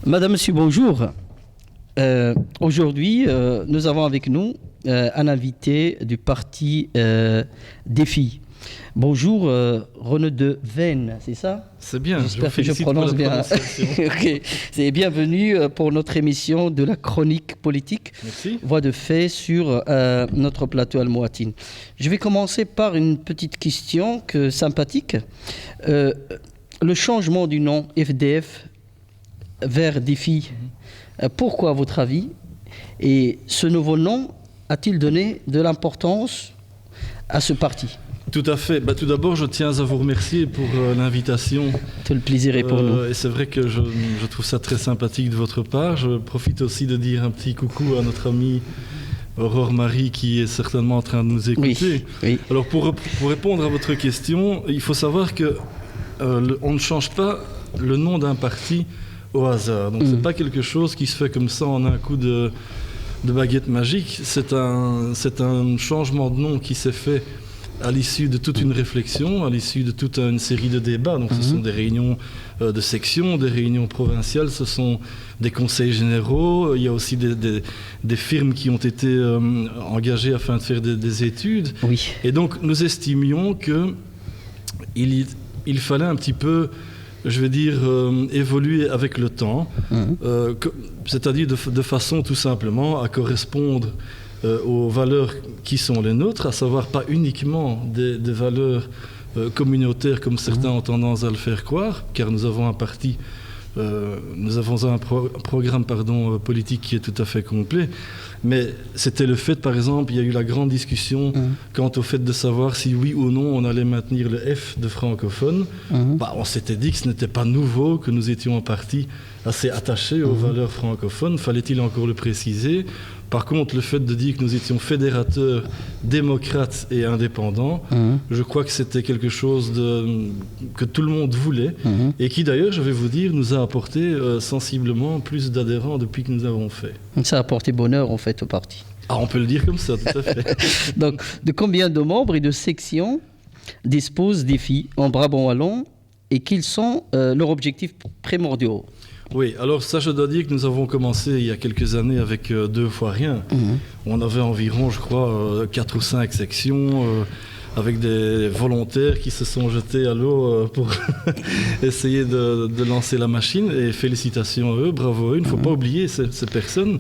Madame, Monsieur, bonjour. Aujourd'hui, nous avons avec nous un invité du parti Défi. Bonjour, René de Veynes, c'est ça? C'est bien, j'espère que je prononce bien. Okay. C'est bienvenue pour notre émission de la chronique politique. Merci. Voix de fait sur notre plateau Almoatine. Je vais commencer par une petite question sympathique. Le changement du nom FDF vers Défi, pourquoi à votre avis? Et ce nouveau nom a-t-il donné de l'importance à ce parti? Tout à fait. Tout d'abord, je tiens à vous remercier pour l'invitation. Tout le plaisir est pour nous. Et c'est vrai que je trouve ça très sympathique de votre part. Je profite aussi de dire un petit coucou à notre amie Aurore Marie qui est certainement en train de nous écouter. Oui. Alors pour répondre à votre question, il faut savoir que on ne change pas le nom d'un parti au hasard. Donc c'est pas quelque chose qui se fait comme ça en un coup de baguette magique. C'est un changement de nom qui s'est fait à l'issue de toute une réflexion, à l'issue de toute une série de débats. Donc ce sont des réunions de section, des réunions provinciales, ce sont des conseils généraux, il y a aussi des firmes qui ont été engagées afin de faire des études. Oui. Et donc nous estimions qu'il fallait un petit peu, je vais dire, évoluer avec le temps, c'est-à-dire de façon tout simplement à correspondre aux valeurs qui sont les nôtres, à savoir pas uniquement des valeurs communautaires comme certains ont tendance à le faire croire, car nous avons un parti, nous avons un programme politique qui est tout à fait complet, mais c'était le fait, par exemple, il y a eu la grande discussion quant au fait de savoir si oui ou non on allait maintenir le F de francophone. On s'était dit que ce n'était pas nouveau, que nous étions un parti assez attaché aux valeurs francophones, fallait-il encore le préciser? Par contre, le fait de dire que nous étions fédérateurs, démocrates et indépendants, je crois que c'était quelque chose que tout le monde voulait et qui d'ailleurs, je vais vous dire, nous a apporté sensiblement plus d'adhérents depuis que nous avons fait. Ça a apporté bonheur en fait au parti. Ah, on peut le dire comme ça, tout à fait. Donc, de combien de membres et de sections dispose Défi en Brabant wallon et quels sont leurs objectifs primordiaux? Oui, alors ça, je dois dire que nous avons commencé il y a quelques années avec 2 fois rien. On avait environ, je crois, 4 ou 5 sections avec des volontaires qui se sont jetés à l'eau pour essayer de lancer la machine. Et félicitations à eux, bravo à eux. Il ne faut pas oublier ces personnes.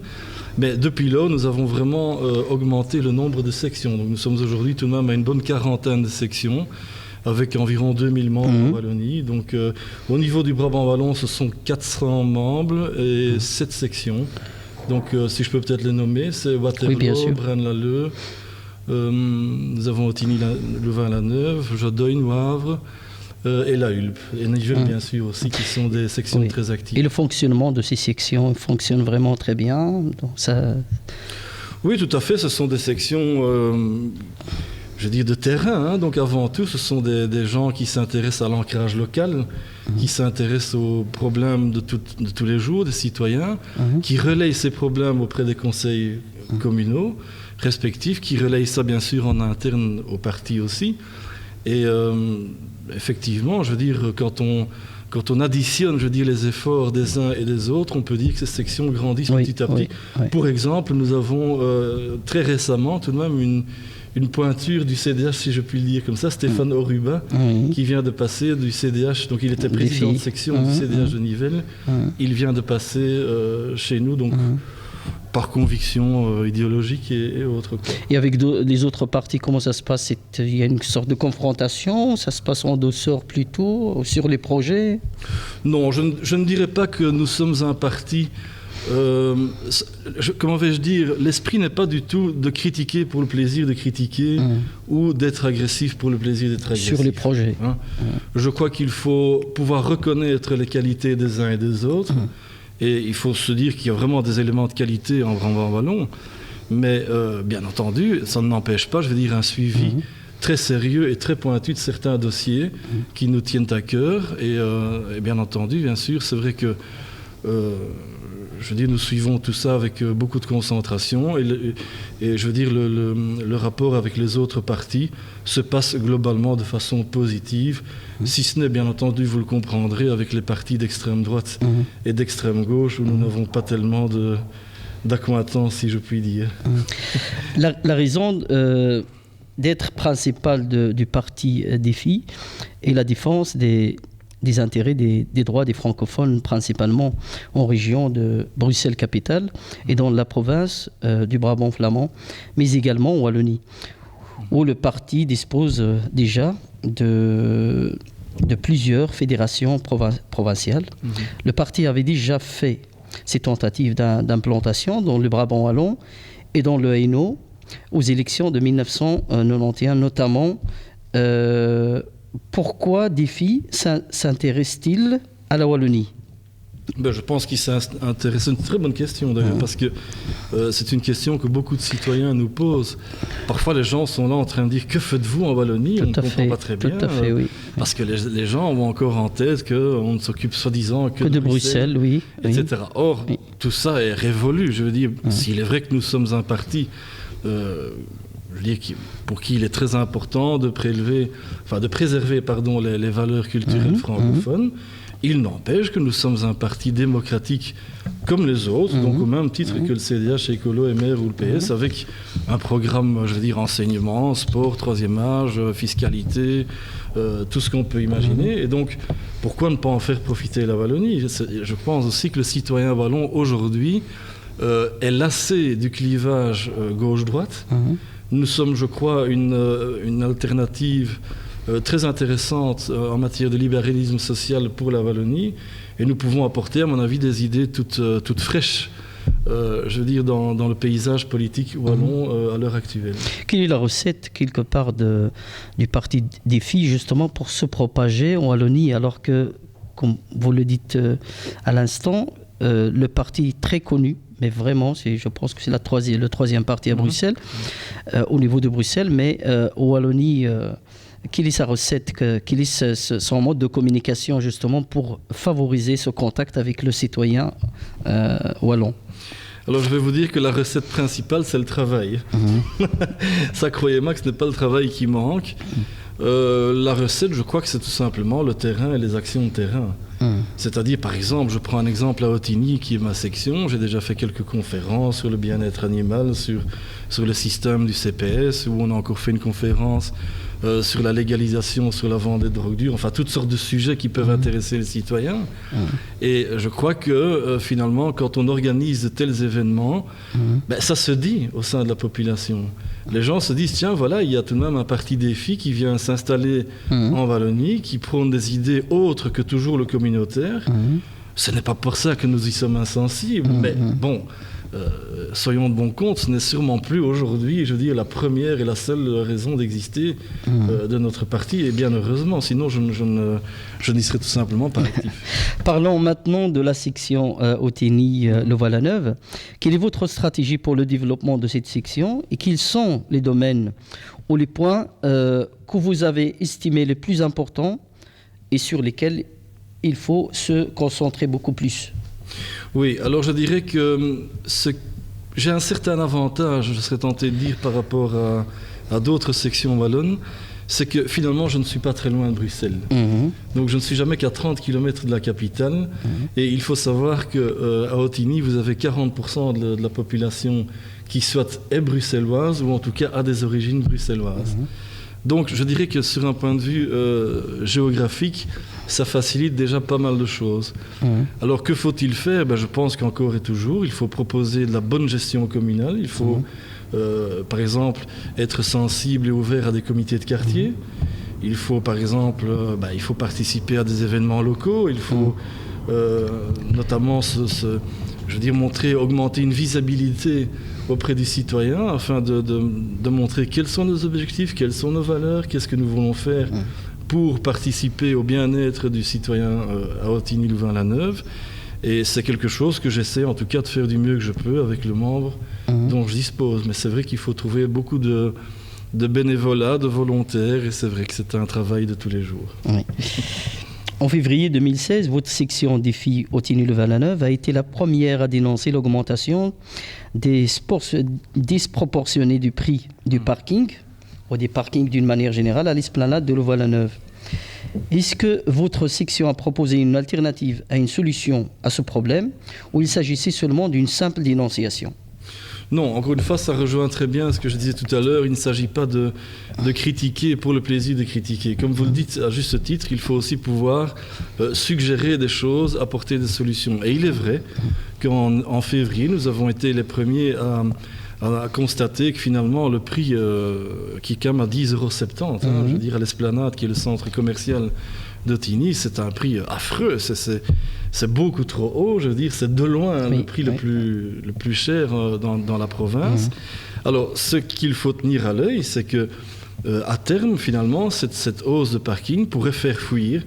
Mais depuis là, nous avons vraiment augmenté le nombre de sections. Donc nous sommes aujourd'hui tout de même à une bonne quarantaine de sections, avec environ 2000 membres en Wallonie. Donc, au niveau du Brabant wallon, ce sont 400 membres et 7 sections. Donc, si je peux peut-être les nommer, c'est Waterloo, Braine-l'Alleud, nous avons Ottigny, Louvain-la-Neuve, Jodogne, Wavre et La Hulpe. Et Nivelles, bien sûr, aussi, qui sont des sections très actives. Et le fonctionnement de ces sections fonctionne vraiment très bien donc ça... Oui, tout à fait. Ce sont des sections... je veux dire de terrain, donc avant tout, ce sont des gens qui s'intéressent à l'ancrage local, qui s'intéressent aux problèmes de tous les jours des citoyens, qui relayent ces problèmes auprès des conseils communaux respectifs, qui relayent ça bien sûr en interne au parti aussi. Et effectivement, je veux dire, quand on additionne, je veux dire, les efforts des uns et des autres, on peut dire que ces sections grandissent petit à petit. Pour exemple, nous avons très récemment tout de même une pointure du CDH, si je puis le dire comme ça, Stéphane Oruba, qui vient de passer du CDH, donc il était président de section du CDH de Nivelles, il vient de passer chez nous, donc par conviction idéologique et autres. Et avec les autres partis, comment ça se passe? Il y a une sorte de confrontation? Ça se passe en douceur plutôt sur les projets? Non, je ne dirais pas que nous sommes un parti... comment vais-je dire, l'esprit n'est pas du tout de critiquer pour le plaisir de critiquer ou d'être agressif pour le plaisir d'être agressif. Sur les projets. Je crois qu'il faut pouvoir reconnaître les qualités des uns et des autres et il faut se dire qu'il y a vraiment des éléments de qualité en Brabant wallon, mais bien entendu, ça ne n'empêche pas, je veux dire, un suivi très sérieux et très pointu de certains dossiers qui nous tiennent à cœur et bien entendu, bien sûr, c'est vrai que je veux dire, nous suivons tout ça avec beaucoup de concentration et je veux dire, le rapport avec les autres partis se passe globalement de façon positive, si ce n'est, bien entendu, vous le comprendrez, avec les partis d'extrême droite et d'extrême gauche, où nous n'avons pas tellement d'acquaintance, si je puis dire. La raison d'être principale du parti Défi est la défense des intérêts des droits des francophones, principalement en région de Bruxelles-Capitale et dans la province du Brabant flamand, mais également en Wallonie, où le parti dispose déjà de plusieurs fédérations provinciales. Le parti avait déjà fait ses tentatives d'implantation dans le Brabant wallon et dans le Hainaut aux élections de 1991 notamment. Pourquoi Défi s'intéresse-t-il à la Wallonie ? Je pense qu'il s'intéresse. C'est une très bonne question d'ailleurs, parce que c'est une question que beaucoup de citoyens nous posent. Parfois, les gens sont là en train de dire que faites-vous en Wallonie ? On ne comprend pas très bien. Tout à fait, oui. Parce que les gens ont encore en tête qu'on ne s'occupe soi-disant que de Bruxelles, oui, etc. Or, tout ça est révolu. Je veux dire, s'il est vrai que nous sommes un parti. Je veux dire, pour qui il est très important de préserver les valeurs culturelles francophones. Il n'empêche que nous sommes un parti démocratique comme les autres, donc au même titre que le CDH, Écolo, MR ou le PS, avec un programme, je veux dire, enseignement, sport, troisième âge, fiscalité, tout ce qu'on peut imaginer. Et donc, pourquoi ne pas en faire profiter la Wallonie ? Je pense aussi que le citoyen wallon, aujourd'hui, est lassé du clivage gauche-droite. Nous sommes, je crois, une alternative très intéressante en matière de libéralisme social pour la Wallonie, et nous pouvons apporter, à mon avis, des idées toutes fraîches, je veux dire, dans le paysage politique wallon à l'heure actuelle. Quelle est la recette, quelque part, du parti Défi, justement, pour se propager en Wallonie, alors que, comme vous le dites à l'instant, le parti très connu, mais vraiment, je pense que c'est le troisième parti à Bruxelles, au niveau de Bruxelles, mais au Wallonie, quelle est sa recette, quel est son mode de communication justement pour favoriser ce contact avec le citoyen wallon ? Alors je vais vous dire que la recette principale, c'est le travail. Ça, croyez-moi que ce n'est pas le travail qui manque. La recette, je crois que c'est tout simplement le terrain et les actions de terrain. C'est-à-dire, par exemple, je prends un exemple à Otigny, qui est ma section. J'ai déjà fait quelques conférences sur le bien-être animal, sur le système du CPS, où on a encore fait une conférence sur la légalisation, sur la vente des drogues dures, enfin toutes sortes de sujets qui peuvent intéresser les citoyens. Et je crois que finalement, quand on organise de tels événements, ça se dit au sein de la population. Les gens se disent, tiens, voilà, il y a tout de même un parti Défi qui vient s'installer en Wallonie, qui prône des idées autres que toujours le communautaire. Ce n'est pas pour ça que nous y sommes insensibles, mais bon, soyons de bon compte, ce n'est sûrement plus aujourd'hui, je veux dire, la première et la seule raison d'exister de notre parti, et bien heureusement, sinon je n'y serais tout simplement pas actif. Parlons maintenant de la section Otigny-Louvain-la-Neuve. Quelle est votre stratégie pour le développement de cette section et quels sont les domaines ou les points que vous avez estimés les plus importants et sur lesquels il faut se concentrer beaucoup plus ? Oui, alors je dirais que j'ai un certain avantage, je serais tenté de dire, par rapport à d'autres sections wallonnes, c'est que finalement je ne suis pas très loin de Bruxelles. Donc je ne suis jamais qu'à 30 km de la capitale, et il faut savoir qu'à Otigny, vous avez 40% de la population qui soit est bruxelloise, ou en tout cas a des origines bruxelloises. Donc je dirais que sur un point de vue géographique, ça facilite déjà pas mal de choses. Alors que faut-il faire ? Je pense qu'encore et toujours, il faut proposer de la bonne gestion communale. Il faut, par exemple, être sensible et ouvert à des comités de quartier. Il faut, par exemple, il faut participer à des événements locaux. Il faut notamment, augmenter une visibilité auprès du citoyen afin de montrer quels sont nos objectifs, quelles sont nos valeurs, qu'est-ce que nous voulons faire pour participer au bien-être du citoyen à Otigny-Louvain-la-Neuve. Et c'est quelque chose que j'essaie en tout cas de faire du mieux que je peux avec le membre dont je dispose. Mais c'est vrai qu'il faut trouver beaucoup de bénévolat, de volontaires, et c'est vrai que c'est un travail de tous les jours. En février 2016, votre section défi Ottignies-le-Val-la-Neuve a été la première à dénoncer l'augmentation disproportionnée du prix du parking, ou des parkings d'une manière générale, à l'esplanade de Val-la-Neuve. Est-ce que votre section a proposé une alternative à une solution à ce problème, ou il s'agissait seulement d'une simple dénonciation ? Non, encore une fois, ça rejoint très bien ce que je disais tout à l'heure. Il ne s'agit pas de critiquer pour le plaisir de critiquer. Comme vous le dites à juste titre, il faut aussi pouvoir suggérer des choses, apporter des solutions. Et il est vrai qu'en février, nous avons été les premiers à constater que finalement le prix qui est quand même à 10,70 €, je veux dire à l'Esplanade, qui est le centre commercial d'Ottignies, c'est un prix affreux, c'est beaucoup trop haut, je veux dire, c'est de loin le prix le plus cher dans la province. Alors, ce qu'il faut tenir à l'œil, c'est que à terme, finalement, cette hausse de parking pourrait faire fuir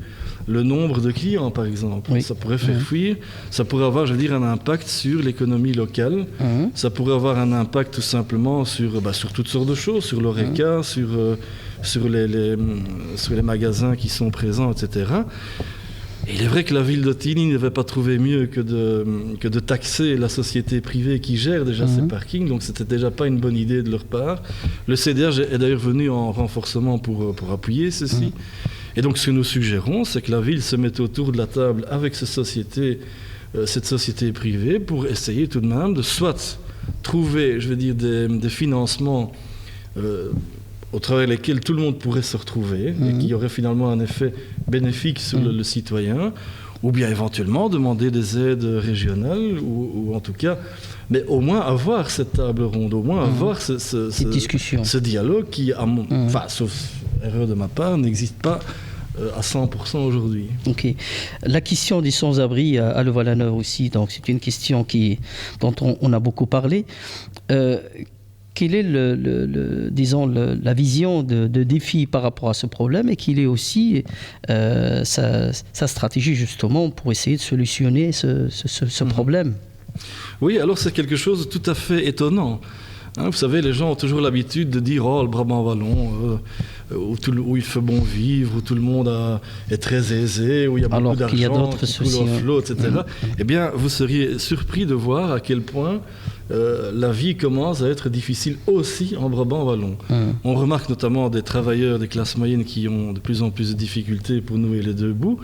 le nombre de clients, par exemple. Ça pourrait faire fuir, ça pourrait avoir, je veux dire, un impact sur l'économie locale, ça pourrait avoir un impact tout simplement sur toutes sortes de choses, sur l'ORECA, sur les magasins qui sont présents, etc. Et il est vrai que la ville d'Ottignies n'avait pas trouvé mieux que de taxer la société privée qui gère déjà ces parkings, donc c'était déjà pas une bonne idée de leur part. Le CDH est d'ailleurs venu en renforcement pour appuyer ceci. Et donc ce que nous suggérons, c'est que la ville se mette autour de la table avec cette société privée pour essayer tout de même de soit trouver, je veux dire, des financements au travers lesquels tout le monde pourrait se retrouver et qui aurait finalement un effet bénéfique sur le citoyen, ou bien éventuellement demander des aides régionales, ou en tout cas, mais au moins avoir cette table ronde, au moins avoir ce dialogue qui, sauf erreur de ma part, n'existe pas à 100% aujourd'hui. Ok. La question des sans-abri à Val-la-Neuve aussi, donc c'est une question dont on a beaucoup parlé. Quelle est la vision de défi par rapport à ce problème, et quelle est aussi sa stratégie justement pour essayer de solutionner ce problème? Oui, alors c'est quelque chose de tout à fait étonnant. Vous savez, les gens ont toujours l'habitude de dire « Oh, le Brabant wallon, où il fait bon vivre, où tout le monde est très aisé, où il y a beaucoup d'argent, qui coule au flot, etc. » Eh bien, vous seriez surpris de voir à quel point la vie commence à être difficile aussi en Brabant wallon. On remarque notamment des travailleurs des classes moyennes qui ont de plus en plus de difficultés pour nouer les deux bouts,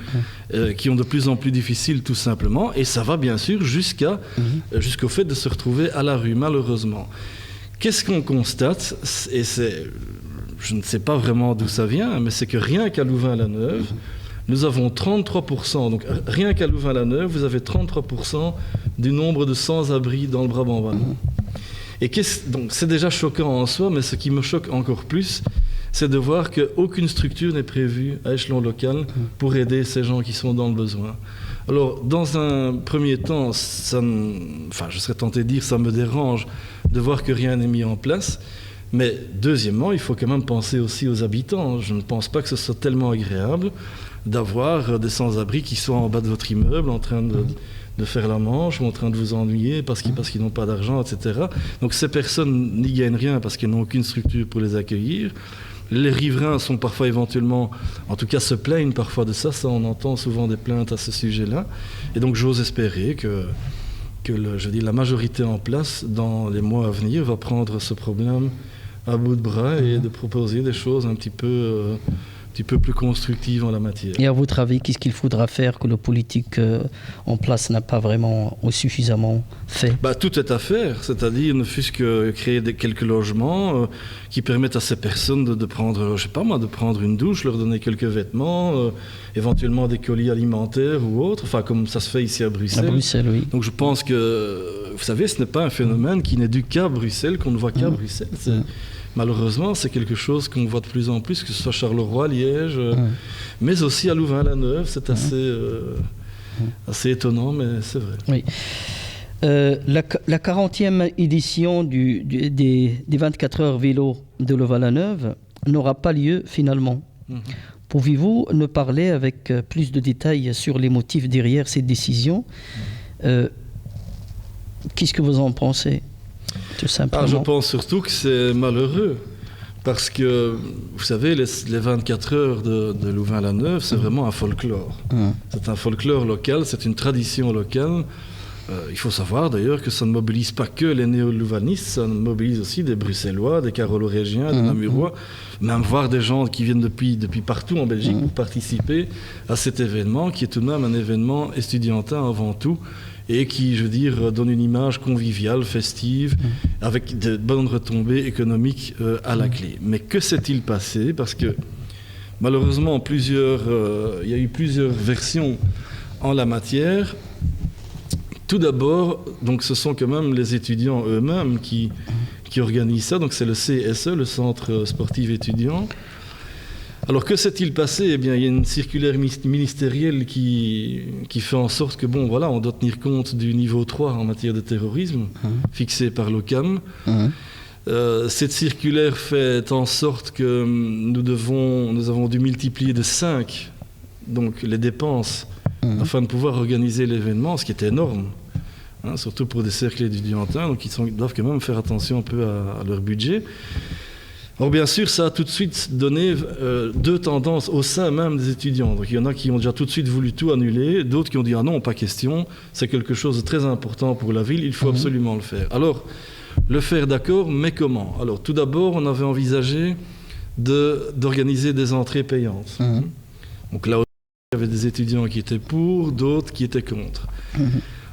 qui ont de plus en plus difficile tout simplement, et ça va bien sûr jusqu'au fait de se retrouver à la rue, malheureusement. Qu'est-ce qu'on constate, et je ne sais pas vraiment d'où ça vient, mais c'est que rien qu'à Louvain-la-Neuve, nous avons 33%. Donc rien qu'à Louvain-la-Neuve, vous avez 33% du nombre de sans-abri dans le Brabant wallon. Et donc c'est déjà choquant en soi, mais ce qui me choque encore plus, c'est de voir qu'aucune structure n'est prévue à échelon local pour aider ces gens qui sont dans le besoin. Alors, dans un premier temps, je serais tenté de dire ça me dérange de voir que rien n'est mis en place. Mais deuxièmement, il faut quand même penser aussi aux habitants. Je ne pense pas que ce soit tellement agréable d'avoir des sans-abri qui sont en bas de votre immeuble en train de faire la manche ou en train de vous ennuyer parce qu'ils n'ont pas d'argent, etc. Donc ces personnes n'y gagnent rien parce qu'elles n'ont aucune structure pour les accueillir. Les riverains sont parfois éventuellement, en tout cas se plaignent parfois de ça, on entend souvent des plaintes à ce sujet-là. Et donc j'ose espérer que la majorité en place dans les mois à venir va prendre ce problème à bout de bras et de proposer des choses un petit peu plus constructives en la matière. Et à votre avis, qu'est-ce qu'il faudra faire que le politique en place n'a pas vraiment ou suffisamment fait? Tout est à faire, c'est-à-dire ne fût-ce que créer quelques logements qui permettent à ces personnes de prendre, de prendre une douche, leur donner quelques vêtements, éventuellement des colis alimentaires ou autres, comme ça se fait ici à Bruxelles. À Bruxelles, oui. Donc je pense que, vous savez, ce n'est pas un phénomène qui n'est dû qu'à Bruxelles, qu'on ne voit qu'à Bruxelles. Malheureusement, c'est quelque chose qu'on voit de plus en plus, que ce soit Charleroi, Liège, mais aussi à Louvain-la-Neuve. C'est assez étonnant, mais c'est vrai. Oui. La 40e édition des 24 heures vélo de Louvain-la-Neuve n'aura pas lieu finalement. Pouvez-vous nous parler avec plus de détails sur les motifs derrière cette décision? Qu'est-ce que vous en pensez? Tout simplement. Je pense surtout que c'est malheureux Parce que, vous savez, les 24 heures de Louvain-la-Neuve, c'est vraiment un folklore. C'est un folklore local, c'est une tradition locale. Il faut savoir d'ailleurs que ça ne mobilise pas que les néo-louvanistes, ça mobilise aussi des Bruxellois, des Carolo-Régiens, des Namurois, même voir des gens qui viennent depuis partout en Belgique pour participer à cet événement, qui est tout de même un événement estudiantin avant tout, et qui, je veux dire, donne une image conviviale, festive, avec de bonnes retombées économiques à la clé. Mais que s'est-il passé? Parce que malheureusement, il y a eu plusieurs versions en la matière. Tout d'abord, donc ce sont quand même les étudiants eux-mêmes qui organisent ça. Donc c'est le CSE, le Centre Sportif Étudiant. Alors que s'est-il passé? Eh bien, il y a une circulaire ministérielle qui fait en sorte que, bon, voilà, on doit tenir compte du niveau 3 en matière de terrorisme, fixé par l'OCAM. Cette circulaire fait en sorte que nous avons dû multiplier de 5 donc, les dépenses afin de pouvoir organiser l'événement, ce qui est énorme, surtout pour des cercles étudiantins, donc ils doivent quand même faire attention un peu à leur budget. Alors bien sûr, ça a tout de suite donné deux tendances au sein même des étudiants. Donc il y en a qui ont déjà tout de suite voulu tout annuler, d'autres qui ont dit « Ah non, pas question, c'est quelque chose de très important pour la ville, il faut absolument le faire ». Alors, le faire d'accord, mais comment? Alors tout d'abord, on avait envisagé d'organiser des entrées payantes. Donc là, il y avait des étudiants qui étaient pour, d'autres qui étaient contre.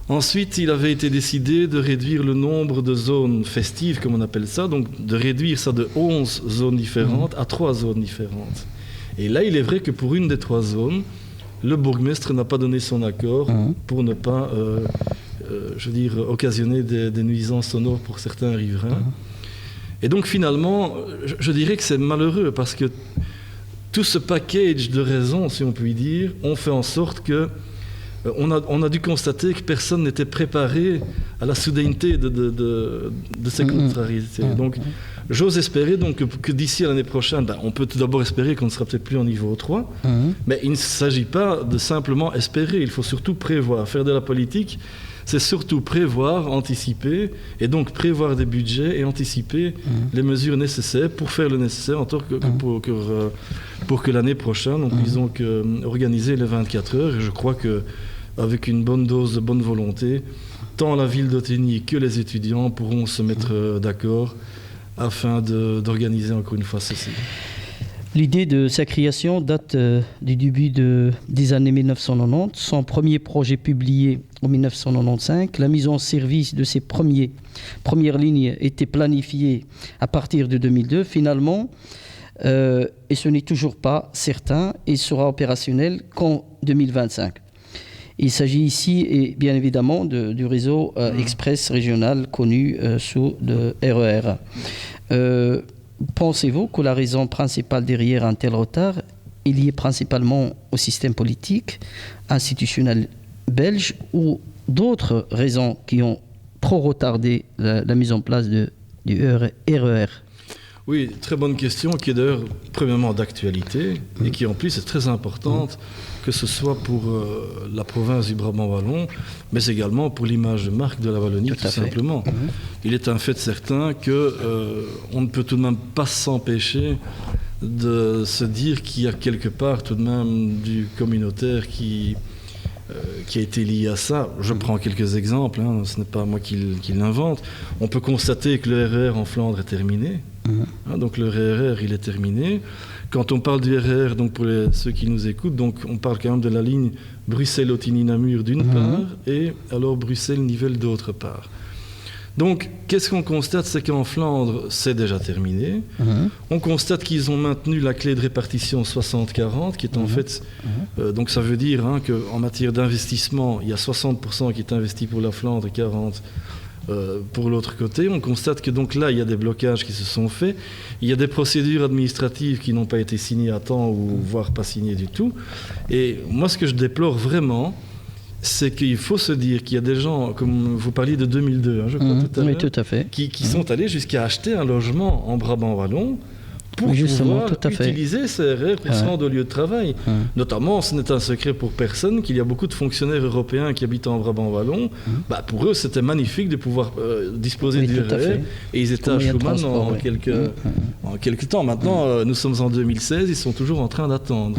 Ensuite, il avait été décidé de réduire le nombre de zones festives, comme on appelle ça, donc de réduire ça de 11 zones différentes à 3 zones différentes. Et là, il est vrai que pour une des 3 zones, le bourgmestre n'a pas donné son accord pour ne pas, je veux dire, occasionner des nuisances sonores pour certains riverains. Et donc finalement, je dirais que c'est malheureux parce que tout ce package de raisons, si on peut dire, ont fait en sorte que on a dû constater que personne n'était préparé à la soudaineté de ces contrariétés. Donc, j'ose espérer donc, que d'ici à l'année prochaine, on peut tout d'abord espérer qu'on ne sera peut-être plus en niveau 3, mais il ne s'agit pas de simplement espérer, il faut surtout prévoir. Faire de la politique, c'est surtout prévoir, anticiper, et donc prévoir des budgets et anticiper les mesures nécessaires pour faire le nécessaire en tant que pour que l'année prochaine, donc, disons que organiser les 24 heures, et je crois que avec une bonne dose de bonne volonté, tant la ville d'Ottignies que les étudiants pourront se mettre d'accord afin d'organiser encore une fois ceci. L'idée de sa création date du début des années 1990. Son premier projet publié en 1995, la mise en service de ses premières lignes était planifiée à partir de 2002. Finalement, et ce n'est toujours pas certain, il sera opérationnel qu'en 2025. Il s'agit ici, et bien évidemment, du réseau express régional connu sous le RER. Pensez-vous que la raison principale derrière un tel retard est liée principalement au système politique, institutionnel belge ou d'autres raisons qui ont trop retardé la mise en place du RER? Oui, très bonne question, qui est d'ailleurs premièrement d'actualité et qui en plus est très importante, que ce soit pour la province du Brabant wallon, mais également pour l'image de marque de la Wallonie, tout simplement. Il est un fait certain qu'on ne peut tout de même pas s'empêcher de se dire qu'il y a quelque part tout de même du communautaire qui a été lié à ça. Je prends quelques exemples, ce n'est pas moi qui l'invente. On peut constater que le RER en Flandre est terminé. Donc le RER, il est terminé. Quand on parle du RER, donc pour ceux qui nous écoutent, donc on parle quand même de la ligne Bruxelles-Ottignies-Namur d'une part, et alors Bruxelles-Nivelles d'autre part. Donc, qu'est-ce qu'on constate? C'est qu'en Flandre, c'est déjà terminé. On constate qu'ils ont maintenu la clé de répartition 60-40, qui est en fait... donc ça veut dire qu'en matière d'investissement, il y a 60% qui est investi pour la Flandre et 40% pour l'autre côté. On constate que donc là, il y a des blocages qui se sont faits. Il y a des procédures administratives qui n'ont pas été signées à temps, ou voire pas signées du tout. Et moi, ce que je déplore vraiment, c'est qu'il faut se dire qu'il y a des gens, comme vous parliez de 2002, je crois tout à l'heure, tout à fait. qui sont allés jusqu'à acheter un logement en Brabant wallon pour justement, pouvoir utiliser ces RER pour se rendre au lieu de travail. Notamment, ce n'est un secret pour personne qu'il y a beaucoup de fonctionnaires européens qui habitent en Brabant-Wallon. Pour eux, c'était magnifique de pouvoir disposer du RER. Et ils étaient à Schumann en quelques temps. Maintenant, nous sommes en 2016, ils sont toujours en train d'attendre.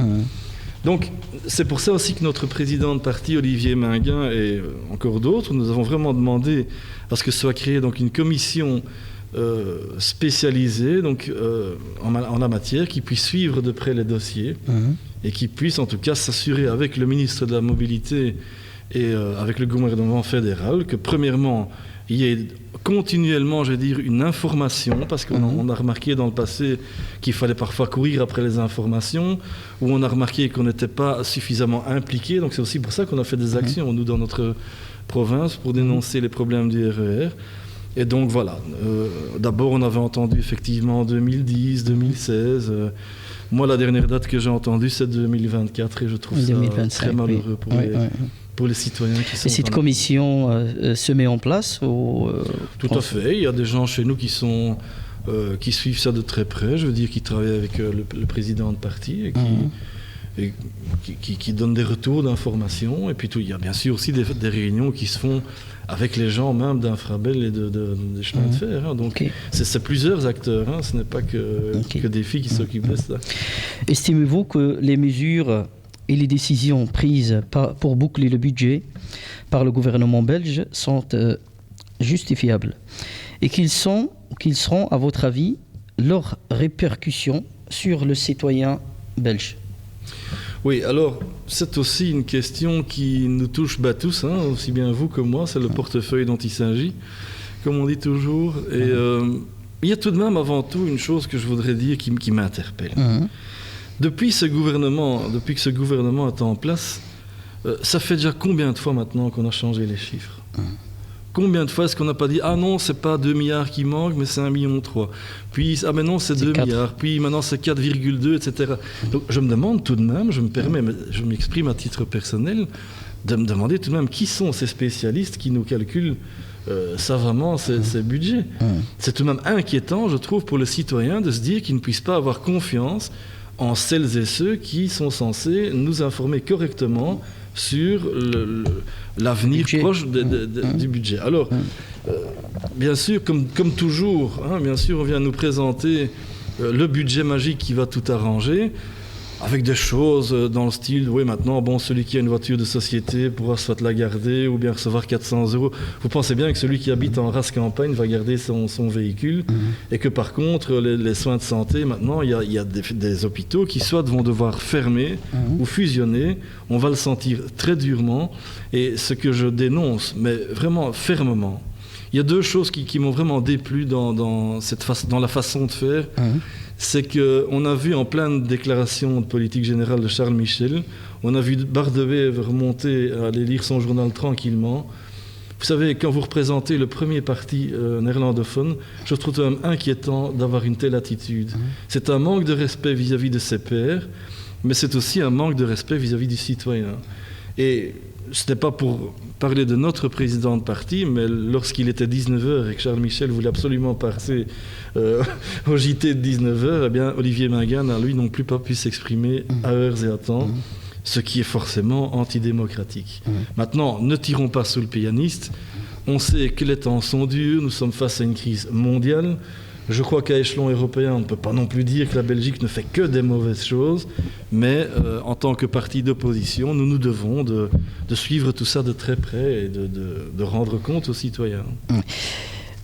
Donc, c'est pour ça aussi que notre président de parti, Olivier Minguin, et encore d'autres, nous avons vraiment demandé à ce que soit créée donc une commission spécialisée en la matière, qui puisse suivre de près les dossiers et qui puisse en tout cas s'assurer avec le ministre de la Mobilité et avec le gouvernement fédéral que premièrement, il y ait continuellement, je veux dire, une information, parce qu'on a remarqué dans le passé qu'il fallait parfois courir après les informations, ou on a remarqué qu'on n'était pas suffisamment impliqué. Donc c'est aussi pour ça qu'on a fait des actions, nous, dans notre province, pour dénoncer les problèmes du RER. Et donc voilà, d'abord on avait entendu effectivement en 2010, 2016. Moi, la dernière date que j'ai entendue, c'est 2024, et je trouve 2025, ça très malheureux pour les citoyens qui sont... Et cette commission se met en place Tout à fait. Il y a des gens chez nous qui suivent ça de très près, je veux dire, qui travaillent avec le président de parti et qui donnent des retours d'informations. Et puis il y a bien sûr aussi des réunions qui se font avec les gens même d'Infrabel et des chemins de fer. Donc c'est plusieurs acteurs, ce n'est pas que des filles qui s'occupent de ça. Estimez-vous que les mesures et les décisions prises pour boucler le budget par le gouvernement belge sont justifiables et qu'ils seront, à votre avis, leurs répercussions sur le citoyen belge? Oui, alors c'est aussi une question qui nous touche tous, aussi bien vous que moi, c'est le portefeuille dont il s'agit, comme on dit toujours. Et il y a tout de même avant tout une chose que je voudrais dire qui m'interpelle. Depuis que ce gouvernement est en place, ça fait déjà combien de fois maintenant qu'on a changé les chiffres? Combien de fois est-ce qu'on n'a pas dit « Ah non, c'est pas 2 milliards qui manquent, mais c'est 1,3 million ». Puis « Ah mais non, c'est 2 milliards ». Puis maintenant, c'est 4,2, etc. Donc je me demande tout de même, je m'exprime à titre personnel, de me demander tout de même qui sont ces spécialistes qui nous calculent savamment ces budgets. C'est tout de même inquiétant, je trouve, pour le citoyen de se dire qu'il ne puisse pas avoir confiance en celles et ceux qui sont censés nous informer correctement sur l'avenir proche du budget. Alors, bien sûr, comme toujours, bien sûr, on vient nous présenter le budget magique qui va tout arranger, avec des choses dans le style, oui, maintenant, celui qui a une voiture de société pourra soit la garder ou bien recevoir 400 €. Vous pensez bien que celui qui habite en race campagne va garder son véhicule et que par contre, les soins de santé, maintenant, il y a des hôpitaux qui soit vont devoir fermer ou fusionner. On va le sentir très durement. Et ce que je dénonce, mais vraiment fermement, il y a deux choses qui m'ont vraiment déplu dans la façon de faire. C'est qu'on a vu en pleine déclaration de politique générale de Charles Michel, on a vu Bardeweve remonter à aller lire son journal tranquillement. Vous savez, quand vous représentez le premier parti néerlandophone, je trouve quand même inquiétant d'avoir une telle attitude. C'est un manque de respect vis-à-vis de ses pairs, mais c'est aussi un manque de respect vis-à-vis du citoyen. Et ce n'est pas pour parler de notre président de parti, mais lorsqu'il était 19h et que Charles Michel voulait absolument passer au JT de 19h, eh bien, Olivier Minguin n'a lui non plus pas pu s'exprimer à heures et à temps, ce qui est forcément antidémocratique. Maintenant, ne tirons pas sous le pianiste. On sait que les temps sont durs, nous sommes face à une crise mondiale. Je crois qu'à échelon européen, on ne peut pas non plus dire que la Belgique ne fait que des mauvaises choses, mais en tant que parti d'opposition, nous nous devons de suivre tout ça de très près et de rendre compte aux citoyens.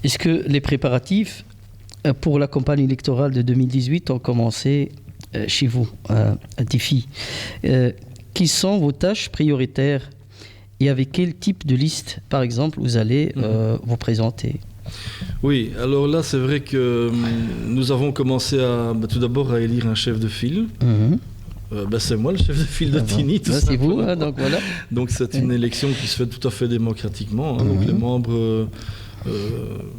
Est-ce que les préparatifs pour la campagne électorale de 2018 ont commencé chez vous, à Diffie? Quelles sont vos tâches prioritaires et avec quel type de liste, par exemple, vous allez vous présenter? Oui, alors là, c'est vrai que nous avons commencé tout d'abord à élire un chef de file. C'est moi le chef de file de Tini, tout c'est vous, donc voilà. Donc c'est une élection qui se fait tout à fait démocratiquement. Donc les membres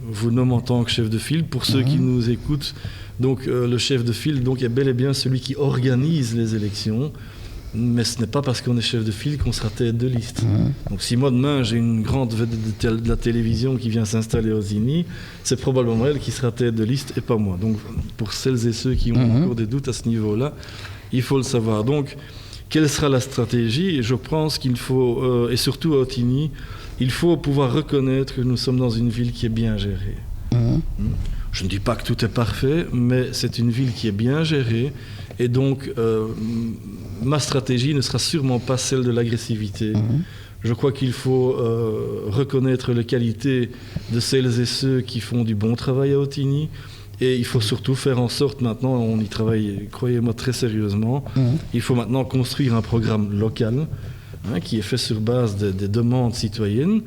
vous nomment en tant que chef de file. Pour ceux qui nous écoutent, donc le chef de file est bel et bien celui qui organise les élections. mais ce n'est pas parce qu'on est chef de file qu'on sera tête de liste. Donc si moi demain j'ai une grande vedette de la télévision qui vient s'installer aux INI, c'est probablement elle qui sera tête de liste et pas moi. Donc pour celles et ceux qui ont encore des doutes à ce niveau-là, il faut le savoir. Donc quelle sera la stratégie? Et je pense qu'il faut, et surtout à Ottignies, il faut pouvoir reconnaître que nous sommes dans une ville qui est bien gérée. Je ne dis pas que tout est parfait, mais c'est une ville qui est bien gérée. Et donc, ma stratégie ne sera sûrement pas celle de l'agressivité. Je crois qu'il faut reconnaître les qualités de celles et ceux qui font du bon travail à Ottignies. Et il faut surtout faire en sorte, maintenant, on y travaille, croyez-moi, très sérieusement, il faut maintenant construire un programme local qui est fait sur base des demandes citoyennes.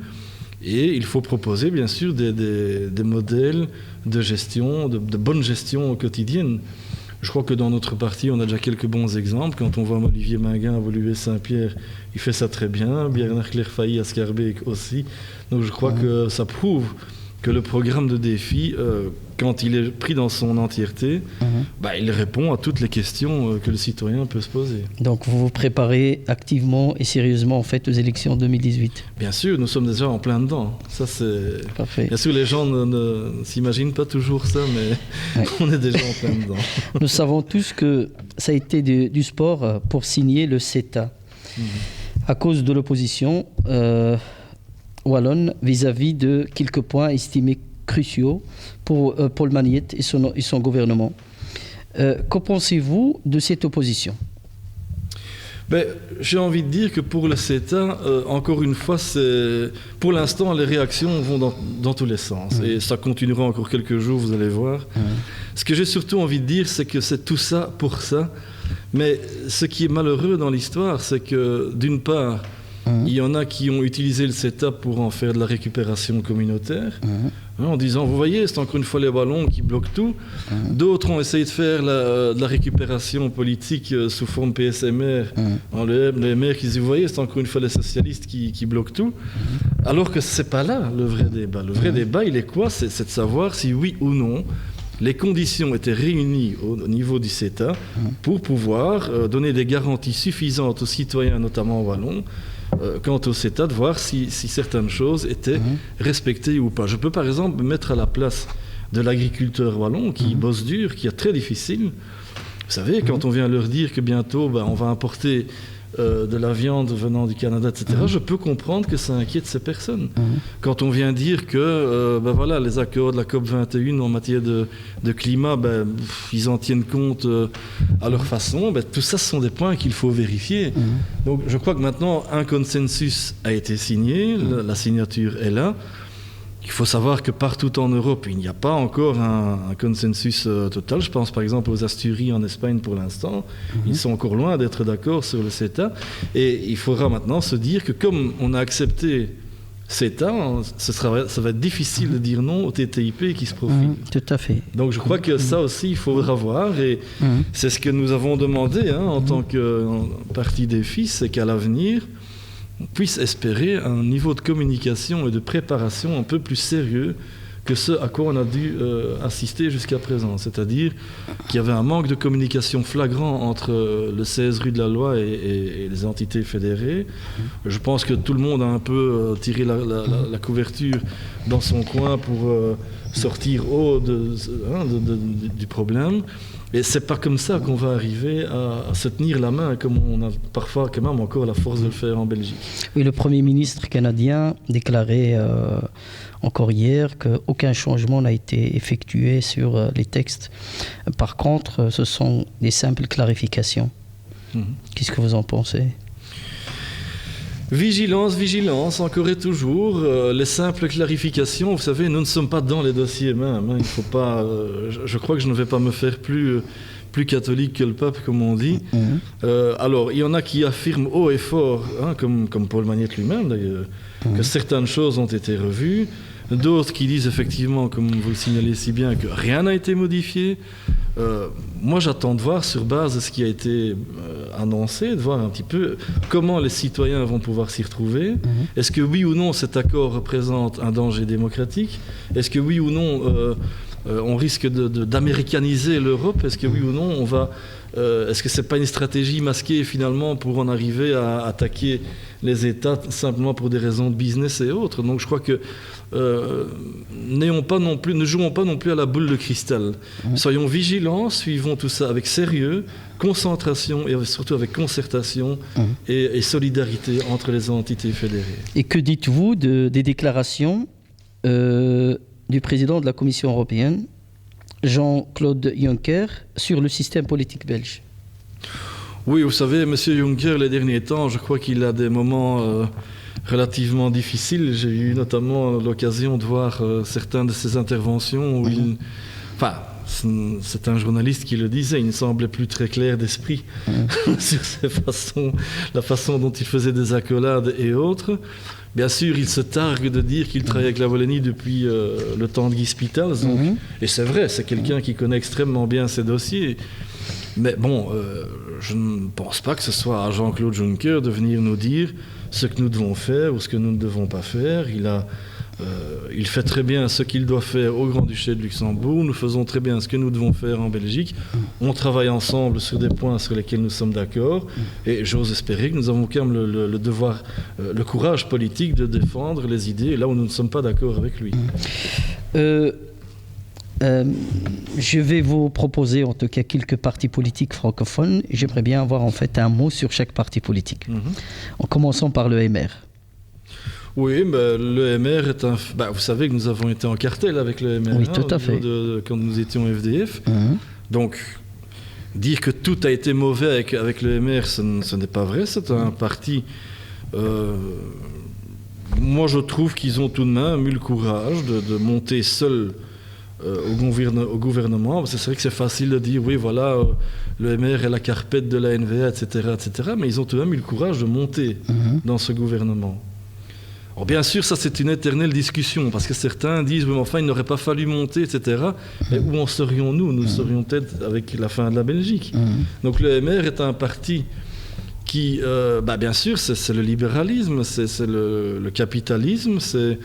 Et il faut proposer, bien sûr, des modèles de gestion, de bonne gestion quotidienne. Je crois que dans notre parti, on a déjà quelques bons exemples. Quand on voit Olivier Minguin à Woluwe-Saint-Pierre, il fait ça très bien. Bernard Clairefailly à Scarbeck aussi. Donc je crois que ça prouve que le programme de défi, quand il est pris dans son entièreté, il répond à toutes les questions que le citoyen peut se poser. Donc vous vous préparez activement et sérieusement en fait aux élections 2018? Bien sûr, nous sommes déjà en plein dedans. Ça, c'est... Parfait. Bien sûr, les gens ne s'imaginent pas toujours ça, mais on est déjà en plein dedans. Nous savons tous que ça a été du sport pour signer le CETA. À cause de l'opposition wallonne vis-à-vis de quelques points estimés cruciaux pour Paul Magnette et son gouvernement. Qu'en pensez-vous de cette opposition? J'ai envie de dire que pour le CETA, encore une fois, pour l'instant, les réactions vont dans tous les sens. Et ça continuera encore quelques jours, vous allez voir. Ce que j'ai surtout envie de dire, c'est que c'est tout ça pour ça. Mais ce qui est malheureux dans l'histoire, c'est que d'une part, il y en a qui ont utilisé le CETA pour en faire de la récupération communautaire, en disant, vous voyez, c'est encore une fois les ballons qui bloquent tout. D'autres ont essayé de faire de la récupération politique sous forme PSMR, les maires qui disent, vous voyez, c'est encore une fois les socialistes qui bloquent tout. Alors que ce n'est pas là le vrai débat. Le vrai débat, il est quoi? C'est de savoir si oui ou non, les conditions étaient réunies au niveau du CETA pour pouvoir donner des garanties suffisantes aux citoyens, notamment wallons, quant au CETA, de voir si certaines choses étaient respectées ou pas. Je peux par exemple me mettre à la place de l'agriculteur wallon qui bosse dur, qui est très difficile. Vous savez, quand on vient leur dire que bientôt on va importer de la viande venant du Canada, etc., je peux comprendre que ça inquiète ces personnes. Quand on vient dire que les accords de la COP21 en matière de climat, ils en tiennent compte à leur façon, tout ça, ce sont des points qu'il faut vérifier. Donc je crois que maintenant, un consensus a été signé, la signature est là. Il faut savoir que partout en Europe, il n'y a pas encore un consensus total. Je pense par exemple aux Asturies en Espagne pour l'instant. Ils sont encore loin d'être d'accord sur le CETA. Et il faudra maintenant se dire que comme on a accepté CETA, ça va être difficile de dire non au TTIP qui se profile. Tout à fait. Donc je crois que ça aussi, il faudra voir. Et c'est ce que nous avons demandé en tant que parti défi, c'est qu'à l'avenir, on puisse espérer un niveau de communication et de préparation un peu plus sérieux que ce à quoi on a dû assister jusqu'à présent. C'est-à-dire qu'il y avait un manque de communication flagrant entre le 16 rue de la Loi et les entités fédérées. Je pense que tout le monde a un peu tiré la couverture dans son coin pour sortir haut du problème. Et c'est pas comme ça qu'on va arriver à se tenir la main, comme on a parfois quand même encore la force de le faire en Belgique. Oui, le Premier ministre canadien déclarait encore hier qu'aucun changement n'a été effectué sur les textes. Par contre, ce sont des simples clarifications. Qu'est-ce que vous en pensez ? Vigilance, encore et toujours. Les simples clarifications, vous savez, nous ne sommes pas dans les dossiers même. Il faut pas. Je crois que je ne vais pas me faire plus catholique que le pape, comme on dit. Alors, il y en a qui affirment haut et fort, comme Paul Magnette lui-même d'ailleurs, que certaines choses ont été revues. D'autres qui disent effectivement, comme vous le signalez si bien, que rien n'a été modifié. Moi, j'attends de voir sur base de ce qui a été annoncé, de voir un petit peu comment les citoyens vont pouvoir s'y retrouver. Est-ce que oui ou non cet accord représente un danger démocratique ? Est-ce que oui ou non on risque d'américaniser l'Europe. Est-ce que oui ou non, est-ce que c'est pas une stratégie masquée finalement pour en arriver à attaquer les États simplement pour des raisons de business et autres? Donc je crois que ne jouons pas non plus à la boule de cristal. Soyons vigilants, suivons tout ça avec sérieux, concentration et surtout avec concertation et solidarité entre les entités fédérées. Et que dites-vous des déclarations du président de la Commission européenne, Jean-Claude Juncker, sur le système politique belge? Oui, vous savez, M. Juncker, les derniers temps, je crois qu'il a des moments relativement difficiles. J'ai eu notamment l'occasion de voir certaines de ses interventions où c'est un journaliste qui le disait, il ne semblait plus très clair d'esprit sur la façon dont il faisait des accolades et autres. Bien sûr, il se targue de dire qu'il travaille avec la Wallonie depuis le temps de Guy Spitals. Et c'est vrai, c'est quelqu'un qui connaît extrêmement bien ses dossiers. Mais bon, je ne pense pas que ce soit à Jean-Claude Juncker de venir nous dire ce que nous devons faire ou ce que nous ne devons pas faire. Il fait très bien ce qu'il doit faire au Grand-Duché de Luxembourg. Nous faisons très bien ce que nous devons faire en Belgique. On travaille ensemble sur des points sur lesquels nous sommes d'accord. Et j'ose espérer que nous avons quand même le devoir, le courage politique de défendre les idées là où nous ne sommes pas d'accord avec lui. Je vais vous proposer en tout cas quelques partis politiques francophones. J'aimerais bien avoir en fait un mot sur chaque parti politique. En commençant par le MR. Oui, mais le MR est vous savez que nous avons été en cartel avec le MR. Oui, tout à fait. Quand nous étions FDF. Donc, dire que tout a été mauvais avec le MR, ce n'est pas vrai. C'est un parti... moi, je trouve qu'ils ont tout de même eu le courage de monter seuls au gouvernement. C'est vrai que c'est facile de dire, oui, voilà, le MR est la carpette de la NVA, etc., etc. Mais ils ont tout de même eu le courage de monter dans ce gouvernement. Alors bien sûr, ça c'est une éternelle discussion, parce que certains disent, oui, mais enfin, il n'aurait pas fallu monter, etc. Mais où en serions-nous? Nous serions peut-être avec la fin de la Belgique. Donc le MR est un parti qui, bien sûr, c'est le libéralisme, c'est le capitalisme, c'est...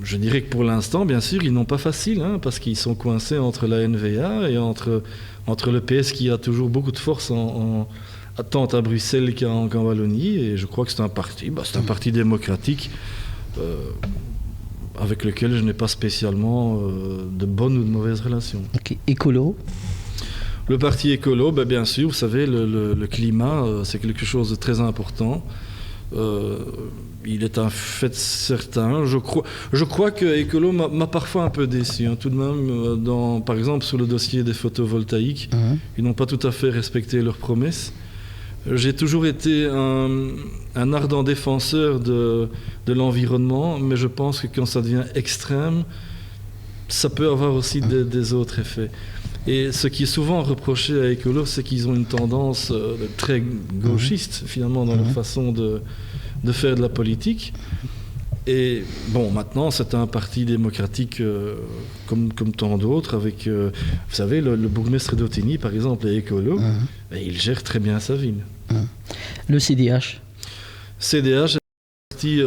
je dirais que pour l'instant, bien sûr, ils n'ont pas facile, parce qu'ils sont coincés entre la NVA et entre le PS qui a toujours beaucoup de force tant à Bruxelles qu'en Wallonie. Et je crois que c'est un parti démocratique avec lequel je n'ai pas spécialement de bonnes ou de mauvaises relations. Okay. Écolo? Le parti écolo, bien sûr, vous savez, le climat, c'est quelque chose de très important. Il est un fait certain. Je crois que Écolo m'a parfois un peu déçu. Tout de même, par exemple, sur le dossier des photovoltaïques, ils n'ont pas tout à fait respecté leurs promesses. J'ai toujours été un ardent défenseur de l'environnement, mais je pense que quand ça devient extrême, ça peut avoir aussi des autres effets. Et ce qui est souvent reproché à Écolo, c'est qu'ils ont une tendance très gauchiste, finalement, dans leur façon de faire de la politique. Et bon, maintenant, c'est un parti démocratique comme tant d'autres, avec, vous savez, le bourgmestre d'Ottignies, par exemple, est écolo, et il gère très bien sa ville. Le CDH? CDH,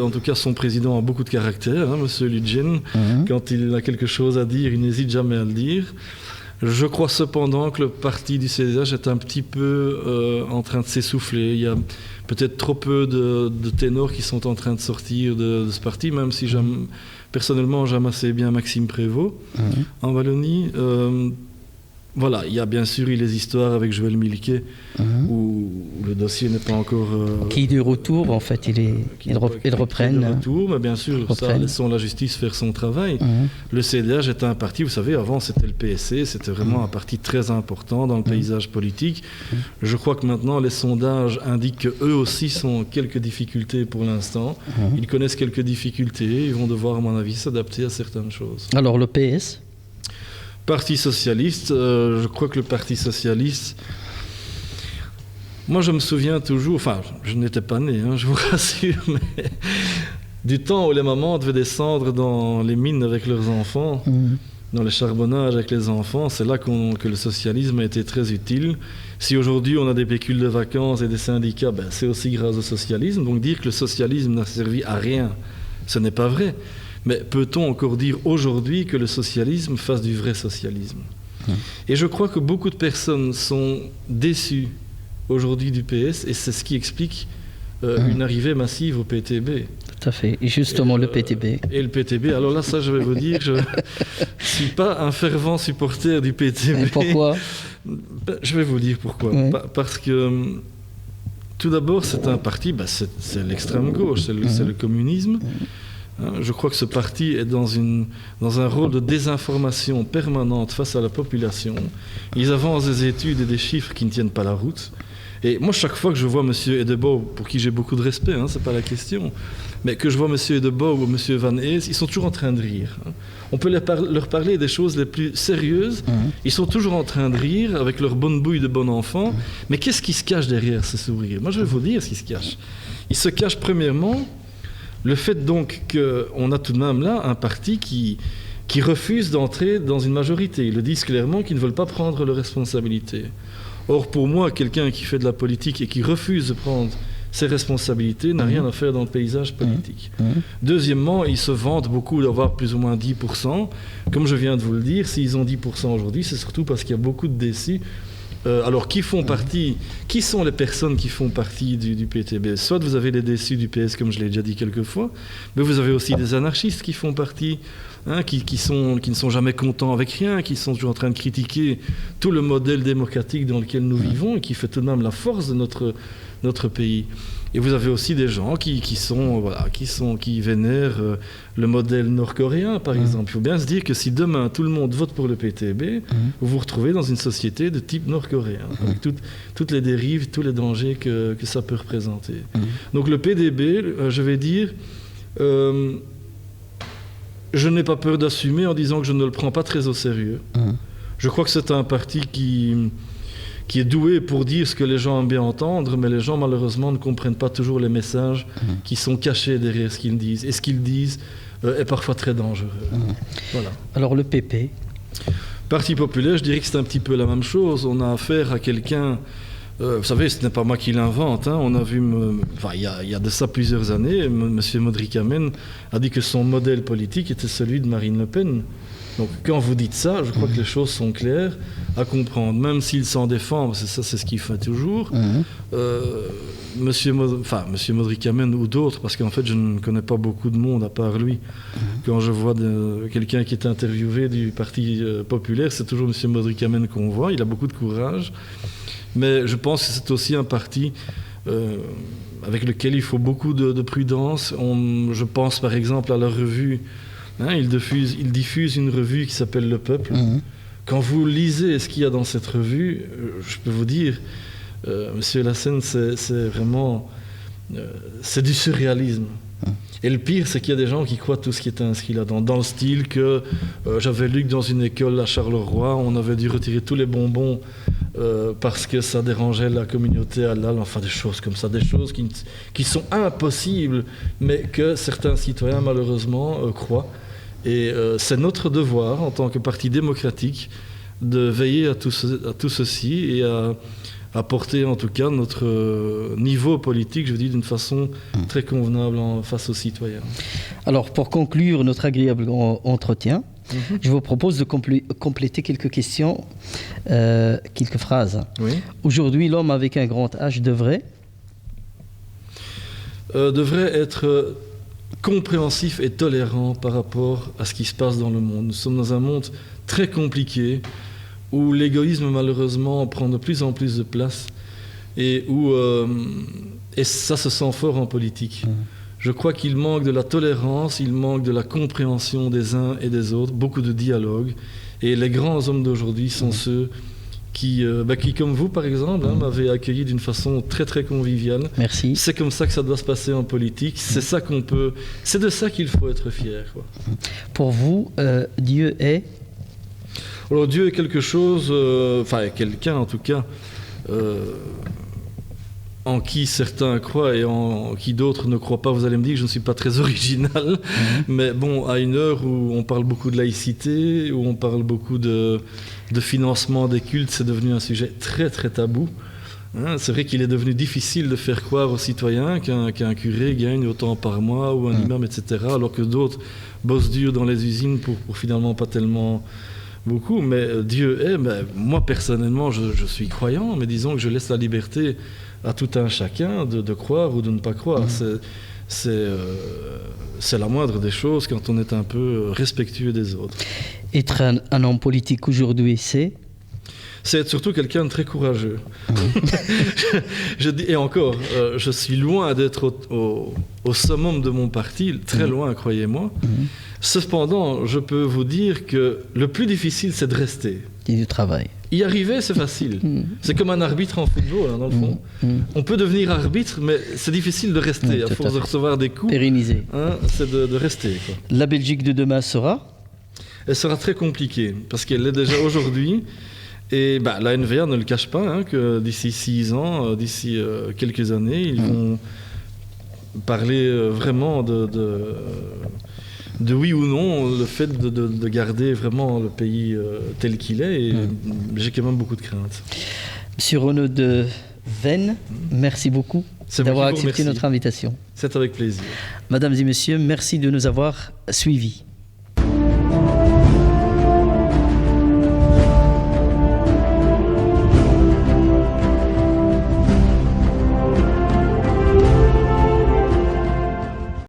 en tout cas, son président a beaucoup de caractère, M. Ludgen. Quand il a quelque chose à dire, il n'hésite jamais à le dire. Je crois cependant que le parti du CDH est un petit peu en train de s'essouffler. Il y a peut-être trop peu de ténors qui sont en train de sortir de ce parti, même si personnellement j'aime assez bien Maxime Prévost en Wallonie. Voilà, il y a bien sûr eu les histoires avec Joël Milquet, où le dossier n'est pas encore... qui est de retour, en fait, ils reprennent. De retour, mais bien sûr, laissons la justice faire son travail. Le CDH est un parti, vous savez, avant c'était le PSC, c'était vraiment un parti très important dans le paysage politique. Je crois que maintenant, les sondages indiquent qu'eux aussi ont quelques difficultés pour l'instant. Ils connaissent quelques difficultés, ils vont devoir, à mon avis, s'adapter à certaines choses. Alors le PS ? Parti socialiste, je crois que le Parti socialiste... Moi, je me souviens toujours... Enfin, je n'étais pas né, je vous rassure, mais... Du temps où les mamans devaient descendre dans les mines avec leurs enfants, dans les charbonnages avec les enfants, c'est là que le socialisme a été très utile. Si aujourd'hui on a des pécules de vacances et des syndicats, c'est aussi grâce au socialisme. Donc dire que le socialisme n'a servi à rien, ce n'est pas vrai. Mais peut-on encore dire aujourd'hui que le socialisme fasse du vrai socialisme ? Et je crois que beaucoup de personnes sont déçues aujourd'hui du PS, et c'est ce qui explique une arrivée massive au PTB. Tout à fait. Et justement, le PTB. Et le PTB, alors là, ça, je vais vous dire, je ne suis pas un fervent supporter du PTB. Et pourquoi ? Je vais vous dire pourquoi. Oui. Parce que, tout d'abord, c'est un parti, c'est l'extrême gauche, c'est le communisme. Je crois que ce parti est dans un rôle de désinformation permanente face à la population. Ils avancent des études et des chiffres qui ne tiennent pas la route. Et moi, chaque fois que je vois M. Edebo, pour qui j'ai beaucoup de respect, c'est pas la question, mais que je vois M. Edebo ou M. Van Hees, ils sont toujours en train de rire. On peut leur parler des choses les plus sérieuses, ils sont toujours en train de rire avec leur bonne bouille de bon enfant, mais qu'est-ce qui se cache derrière ce sourire ? Moi, je vais vous dire ce qui se cache. Il se cache premièrement le fait donc qu'on a tout de même là un parti qui refuse d'entrer dans une majorité. Ils le disent clairement qu'ils ne veulent pas prendre leurs responsabilités. Or, pour moi, quelqu'un qui fait de la politique et qui refuse de prendre ses responsabilités n'a rien à faire dans le paysage politique. Deuxièmement, ils se vantent beaucoup d'avoir plus ou moins 10%. Comme je viens de vous le dire, s'ils ont 10% aujourd'hui, c'est surtout parce qu'il y a beaucoup de déçus. Alors, qui sont les personnes qui font partie du PTB ? Soit vous avez les déçus du PS, comme je l'ai déjà dit quelques fois, mais vous avez aussi des anarchistes qui font partie, qui ne sont jamais contents avec rien, qui sont toujours en train de critiquer tout le modèle démocratique dans lequel nous vivons et qui fait tout de même la force de notre pays. Et vous avez aussi des gens qui vénèrent le modèle nord-coréen, par exemple. Il faut bien se dire que si demain tout le monde vote pour le PTB, vous vous retrouvez dans une société de type nord-coréen, avec toutes les dérives, tous les dangers que ça peut représenter. Donc le PDB, je vais dire, je n'ai pas peur d'assumer en disant que je ne le prends pas très au sérieux. Je crois que c'est un parti qui est doué pour dire ce que les gens aiment bien entendre, mais les gens, malheureusement, ne comprennent pas toujours les messages qui sont cachés derrière ce qu'ils disent. Et ce qu'ils disent est parfois très dangereux. Voilà. Alors, le PP ? Parti populaire, je dirais que c'est un petit peu la même chose. On a affaire à quelqu'un... vous savez, ce n'est pas moi qui l'invente. On a vu, il y a de ça plusieurs années, M. Modrikamen a dit que son modèle politique était celui de Marine Le Pen. Donc, quand vous dites ça, je crois que les choses sont claires à comprendre. Même s'il s'en défend, parce que ça, c'est ce qu'il fait toujours. Monsieur Modrikamen ou d'autres, parce qu'en fait, je ne connais pas beaucoup de monde à part lui. Quand je vois quelqu'un qui est interviewé du Parti populaire, c'est toujours monsieur Modrikamen qu'on voit. Il a beaucoup de courage. Mais je pense que c'est aussi un parti avec lequel il faut beaucoup de prudence. Je pense par exemple à leur revue. Ils diffusent une revue qui s'appelle Le Peuple. Quand vous lisez ce qu'il y a dans cette revue, je peux vous dire, Monsieur Lassen, c'est vraiment... c'est du surréalisme. Et le pire, c'est qu'il y a des gens qui croient tout ce qui est inscrit là-dedans. Dans le style que j'avais lu que dans une école à Charleroi, on avait dû retirer tous les bonbons parce que ça dérangeait la communauté halal, enfin des choses comme ça, des choses qui sont impossibles, mais que certains citoyens, malheureusement, croient. Et c'est notre devoir, en tant que parti démocratique, de veiller à tout ceci et à porter en tout cas notre niveau politique, je veux dire, d'une façon très convenable face aux citoyens. Alors, pour conclure notre agréable entretien, je vous propose de compléter quelques questions, quelques phrases. Oui. Aujourd'hui, l'homme avec un grand H devrait être compréhensif et tolérant par rapport à ce qui se passe dans le monde. Nous sommes dans un monde très compliqué, où l'égoïsme, malheureusement, prend de plus en plus de place et où et ça se sent fort en politique. Je crois qu'il manque de la tolérance, il manque de la compréhension des uns et des autres, beaucoup de dialogue. Et les grands hommes d'aujourd'hui sont ceux qui, comme vous, par exemple, m'avez accueilli d'une façon très, très conviviale. Merci. C'est comme ça que ça doit se passer en politique. C'est ça c'est de ça qu'il faut être fier, quoi. Pour vous, Dieu est... Alors Dieu est quelque chose, quelqu'un en tout cas, en qui certains croient et en qui d'autres ne croient pas. Vous allez me dire que je ne suis pas très original, mais bon, à une heure où on parle beaucoup de laïcité, où on parle beaucoup de financement des cultes, c'est devenu un sujet très très tabou. Hein, c'est vrai qu'il est devenu difficile de faire croire aux citoyens qu'un curé gagne autant par mois ou un imam, etc., alors que d'autres bossent dur dans les usines pour finalement pas tellement beaucoup. Mais Dieu est, moi personnellement, je suis croyant, mais disons que je laisse la liberté à tout un chacun de croire ou de ne pas croire. C'est la moindre des choses quand on est un peu respectueux des autres. Être un homme politique aujourd'hui, c'est être surtout quelqu'un de très courageux. Je dis, et encore, je suis loin d'être au summum de mon parti, très loin, croyez-moi. Cependant, je peux vous dire que le plus difficile, c'est de rester. Et du travail. Y arriver, c'est facile. C'est comme un arbitre en football, hein, dans le fond. On peut devenir arbitre, mais c'est difficile de rester. À force de recevoir des coups, pérenniser. Hein, c'est de rester. Quoi. La Belgique de demain sera Elle sera très compliquée, parce qu'elle l'est déjà aujourd'hui. Et la NVA ne le cache pas, hein, que d'ici 6 ans, d'ici quelques années, ils vont parler vraiment de oui ou non, le fait de garder vraiment le pays tel qu'il est. Et j'ai quand même beaucoup de craintes. Monsieur Renaud de Veynes, merci beaucoup d'avoir accepté notre invitation. C'est avec plaisir. Mesdames et messieurs, merci de nous avoir suivis.